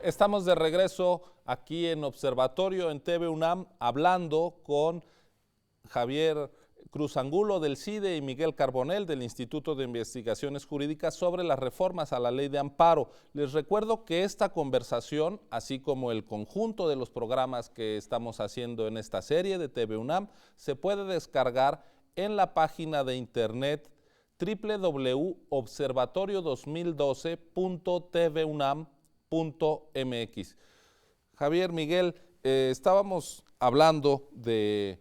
Estamos de regreso aquí en Observatorio en TV UNAM hablando con Javier Cruz Angulo del CIDE y Miguel Carbonell del Instituto de Investigaciones Jurídicas sobre las reformas a la Ley de Amparo. Les recuerdo que esta conversación, así como el conjunto de los programas que estamos haciendo en esta serie de TV UNAM, se puede descargar en la página de internet www.observatorio2012.tvunam.mx. Javier, Miguel, estábamos hablando de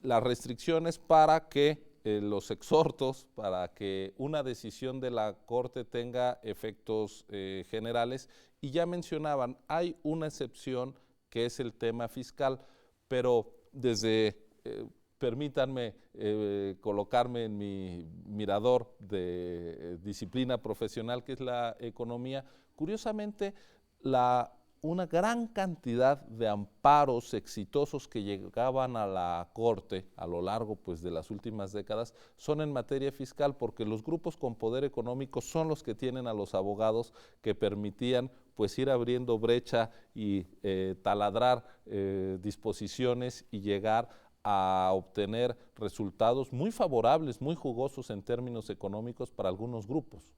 las restricciones para que los exhortos, para que una decisión de la Corte tenga efectos generales, y ya mencionaban, hay una excepción que es el tema fiscal, pero permítanme colocarme en mi mirador de disciplina profesional, que es la economía. Curiosamente, una gran cantidad de amparos exitosos que llegaban a la Corte a lo largo de las últimas décadas son en materia fiscal, porque los grupos con poder económico son los que tienen a los abogados que permitían ir abriendo brecha y taladrar disposiciones y llegar a obtener resultados muy favorables, muy jugosos en términos económicos para algunos grupos.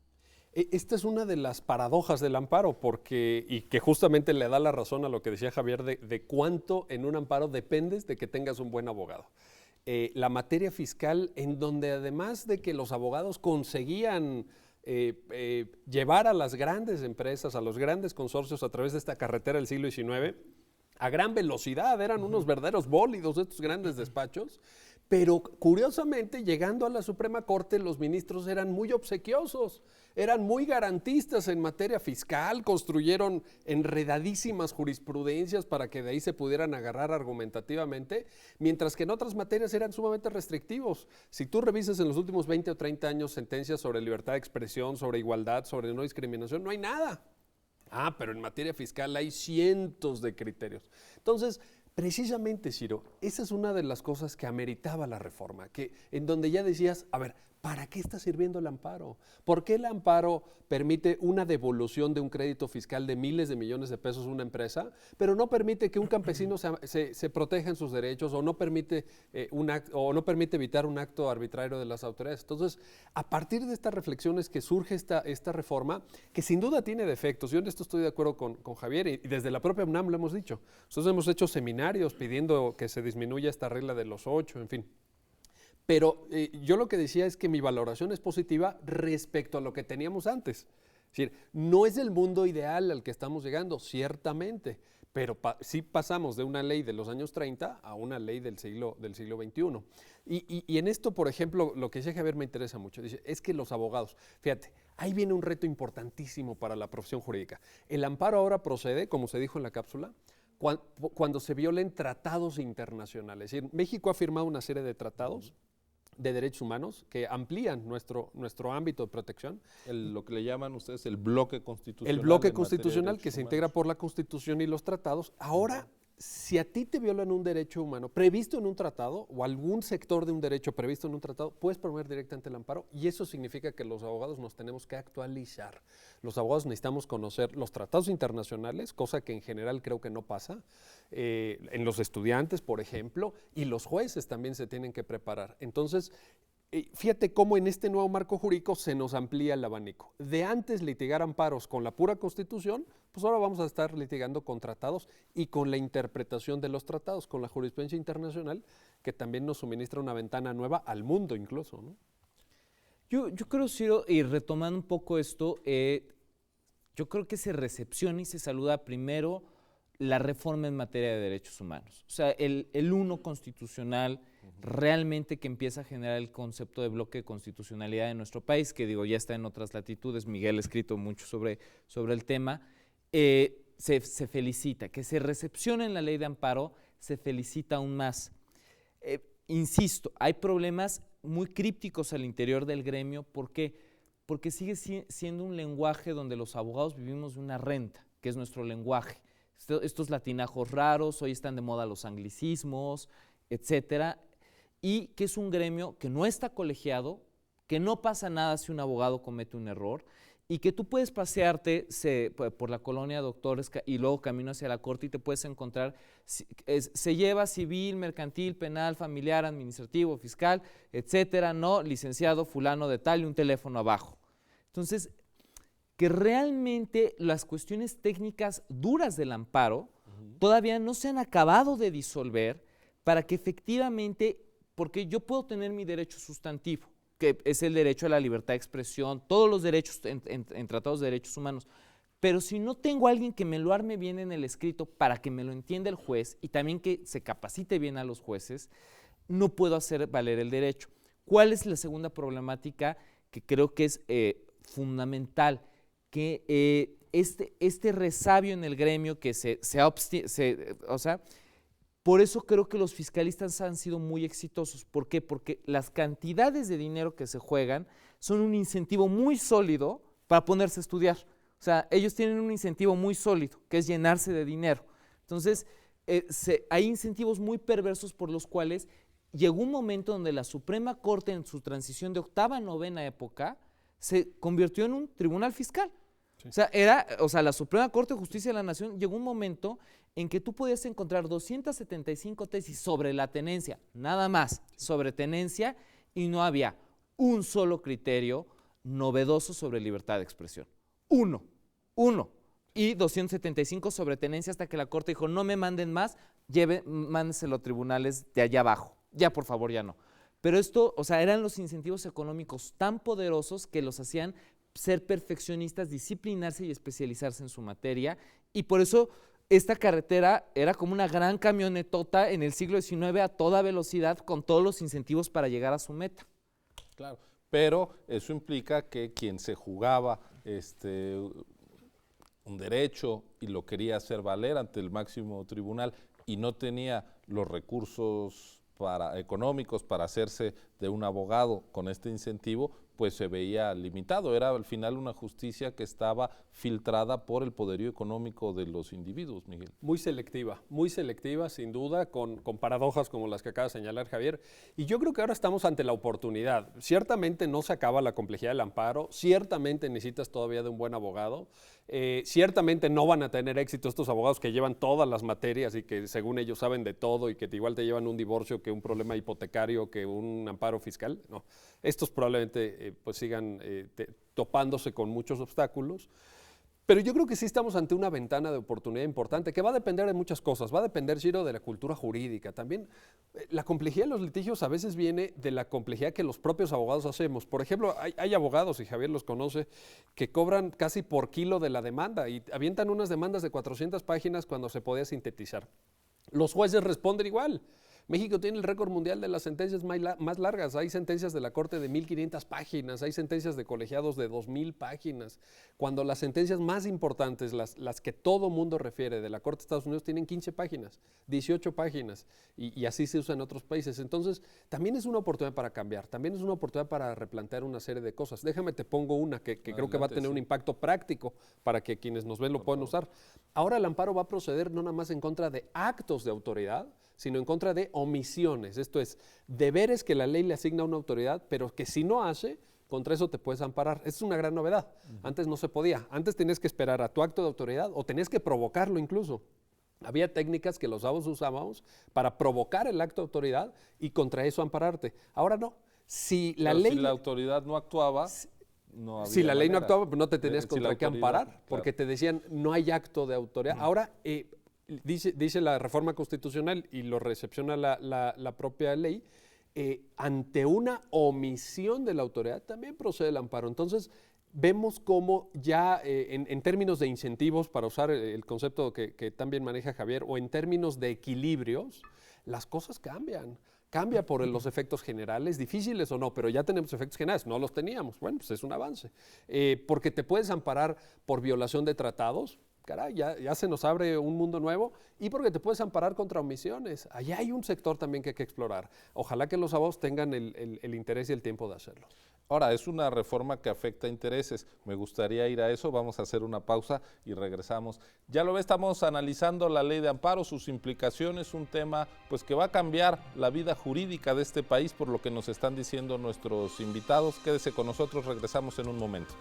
Esta es una de las paradojas del amparo, y que justamente le da la razón a lo que decía Javier de cuánto en un amparo dependes de que tengas un buen abogado. La materia fiscal, en donde además de que los abogados conseguían llevar a las grandes empresas, a los grandes consorcios a través de esta carretera del siglo XIX, a gran velocidad, eran unos verdaderos bólidos estos grandes despachos, pero curiosamente, llegando a la Suprema Corte, los ministros eran muy obsequiosos, eran muy garantistas en materia fiscal, construyeron enredadísimas jurisprudencias para que de ahí se pudieran agarrar argumentativamente, mientras que en otras materias eran sumamente restrictivos. Si tú revisas en los últimos 20 o 30 años sentencias sobre libertad de expresión, sobre igualdad, sobre no discriminación, no hay nada. Pero en materia fiscal hay cientos de criterios. Entonces, precisamente, Ciro, esa es una de las cosas que ameritaba la reforma, en donde ya decías, a ver, ¿para qué está sirviendo el amparo? ¿Por qué el amparo permite una devolución de un crédito fiscal de miles de millones de pesos a una empresa, pero no permite que un campesino se proteja en sus derechos, o no permite evitar un acto arbitrario de las autoridades? Entonces, a partir de estas reflexiones que surge esta reforma, que sin duda tiene defectos. Yo en esto estoy de acuerdo con Javier, y desde la propia UNAM lo hemos dicho. Nosotros hemos hecho seminarios pidiendo que se disminuya esta regla de los 8, en fin. Pero yo lo que decía es que mi valoración es positiva respecto a lo que teníamos antes. Es decir, no es el mundo ideal al que estamos llegando, ciertamente, pero sí pasamos de una ley de los años 30 a una ley del siglo XXI. Y en esto, por ejemplo, lo que decía Javier me interesa mucho. Dice, es que los abogados, fíjate, ahí viene un reto importantísimo para la profesión jurídica. El amparo ahora procede, como se dijo en la cápsula, cuando se violen tratados internacionales. Es decir, México ha firmado una serie de tratados de derechos humanos que amplían nuestro ámbito de protección. Lo que le llaman ustedes el bloque constitucional. El bloque constitucional que se integra por la Constitución y los tratados. Ahora, si a ti te violan un derecho humano previsto en un tratado, o algún sector de un derecho previsto en un tratado, puedes promover directamente el amparo, y eso significa que los abogados nos tenemos que actualizar. Los abogados necesitamos conocer los tratados internacionales, cosa que en general creo que no pasa, en los estudiantes, por ejemplo, y los jueces también se tienen que preparar. Entonces, fíjate cómo en este nuevo marco jurídico se nos amplía el abanico. De antes litigar amparos con la pura Constitución, pues ahora vamos a estar litigando con tratados y con la interpretación de los tratados, con la jurisprudencia internacional, que también nos suministra una ventana nueva al mundo incluso, ¿no? Yo creo, Ciro, y retomando un poco esto, yo creo que se recepciona y se saluda primero la reforma en materia de derechos humanos. O sea, el uno constitucional realmente que empieza a generar el concepto de bloque de constitucionalidad en nuestro país, que digo, ya está en otras latitudes, Miguel ha escrito mucho sobre el tema, se felicita. Que se recepcione en la ley de amparo, se felicita aún más. Insisto, hay problemas muy crípticos al interior del gremio. ¿Por qué? Porque sigue siendo un lenguaje donde los abogados vivimos de una renta, que es nuestro lenguaje. Estos latinajos raros, hoy están de moda los anglicismos, etcétera, y que es un gremio que no está colegiado, que no pasa nada si un abogado comete un error, y que tú puedes pasearte por la colonia Doctores y luego camino hacia la corte y te puedes encontrar, se lleva civil, mercantil, penal, familiar, administrativo, fiscal, etcétera, no, licenciado fulano de tal y un teléfono abajo. Entonces, que realmente las cuestiones técnicas duras del amparo todavía no se han acabado de disolver para que efectivamente, porque yo puedo tener mi derecho sustantivo, que es el derecho a la libertad de expresión, todos los derechos en tratados de derechos humanos, pero si no tengo a alguien que me lo arme bien en el escrito para que me lo entienda el juez y también que se capacite bien a los jueces, no puedo hacer valer el derecho. ¿Cuál es la segunda problemática que creo que es fundamental? Que este resabio en el gremio que por eso creo que los fiscalistas han sido muy exitosos. ¿Por qué? Porque las cantidades de dinero que se juegan son un incentivo muy sólido para ponerse a estudiar. O sea, ellos tienen un incentivo muy sólido, que es llenarse de dinero. Entonces, hay incentivos muy perversos por los cuales llegó un momento donde la Suprema Corte, en su transición de octava a novena época, se convirtió en un tribunal fiscal. Sí. O sea, la Suprema Corte de Justicia de la Nación llegó un momento en que tú podías encontrar 275 tesis sobre la tenencia, nada más, sobre tenencia, y no había un solo criterio novedoso sobre libertad de expresión. Uno. Y 275 sobre tenencia hasta que la Corte dijo, no me manden más, mándenselo a tribunales de allá abajo. Ya, por favor, ya no. Pero esto, o sea, eran los incentivos económicos tan poderosos que los hacían ser perfeccionistas, disciplinarse y especializarse en su materia, y por eso esta carretera era como una gran camionetota en el siglo XIX a toda velocidad con todos los incentivos para llegar a su meta. Claro, pero eso implica que quien se jugaba un derecho y lo quería hacer valer ante el máximo tribunal y no tenía los recursos económicos para hacerse de un abogado con este incentivo, pues se veía limitado. Era al final una justicia que estaba filtrada por el poderío económico de los individuos, Miguel. Muy selectiva, sin duda, con paradojas como las que acaba de señalar Javier. Y yo creo que ahora estamos ante la oportunidad. Ciertamente no se acaba la complejidad del amparo, ciertamente necesitas todavía de un buen abogado, ciertamente no van a tener éxito estos abogados que llevan todas las materias y que según ellos saben de todo y que igual te llevan un divorcio que un problema hipotecario, que un amparo fiscal. No, estos probablemente pues sigan topándose con muchos obstáculos. Pero yo creo que sí estamos ante una ventana de oportunidad importante que va a depender de muchas cosas. Va a depender, Ciro, de la cultura jurídica. También la complejidad de los litigios a veces viene de la complejidad que los propios abogados hacemos. Por ejemplo, hay abogados, y Javier los conoce, que cobran casi por kilo de la demanda y avientan unas demandas de 400 páginas cuando se podía sintetizar. Los jueces responden igual. México tiene el récord mundial de las sentencias más largas. Hay sentencias de la Corte de 1,500 páginas, hay sentencias de colegiados de 2,000 páginas. Cuando las sentencias más importantes, las que todo mundo refiere de la Corte de Estados Unidos, tienen 15 páginas, 18 páginas, y así se usa en otros países. Entonces, también es una oportunidad para cambiar, también es una oportunidad para replantear una serie de cosas. Déjame te pongo una que creo que va a tener un impacto práctico para que quienes nos ven lo puedan usar. Ahora el amparo va a proceder no nada más en contra de actos de autoridad, sino en contra de omisiones, esto es, deberes que la ley le asigna a una autoridad, pero que si no hace, contra eso te puedes amparar. Es una gran novedad. Antes no se podía. Antes tenías que esperar a tu acto de autoridad o tenías que provocarlo incluso. Había técnicas que los abogados usábamos para provocar el acto de autoridad y contra eso ampararte. Ahora no. Si la autoridad no actuaba, no había si la ley no manera. actuaba, pues no te tenías contra qué amparar, claro, porque te decían no hay acto de autoridad. Ahora dice la reforma constitucional y lo recepciona la propia ley, ante una omisión de la autoridad también procede el amparo. Entonces vemos cómo ya en términos de incentivos, para usar el concepto que también maneja Javier, o en términos de equilibrios, las cosas cambian. Cambia por los efectos generales, difíciles o no, pero ya tenemos efectos generales, no los teníamos. Bueno, pues es un avance. Porque te puedes amparar por violación de tratados, caray, ya se nos abre un mundo nuevo, y porque te puedes amparar contra omisiones. Allá hay un sector también que hay que explorar. Ojalá que los abogados tengan el interés y el tiempo de hacerlo. Ahora, es una reforma que afecta intereses. Me gustaría ir a eso. Vamos a hacer una pausa y regresamos. Ya lo ve, estamos analizando la ley de amparo, sus implicaciones, un tema pues que va a cambiar la vida jurídica de este país por lo que nos están diciendo nuestros invitados. Quédese con nosotros, regresamos en un momento.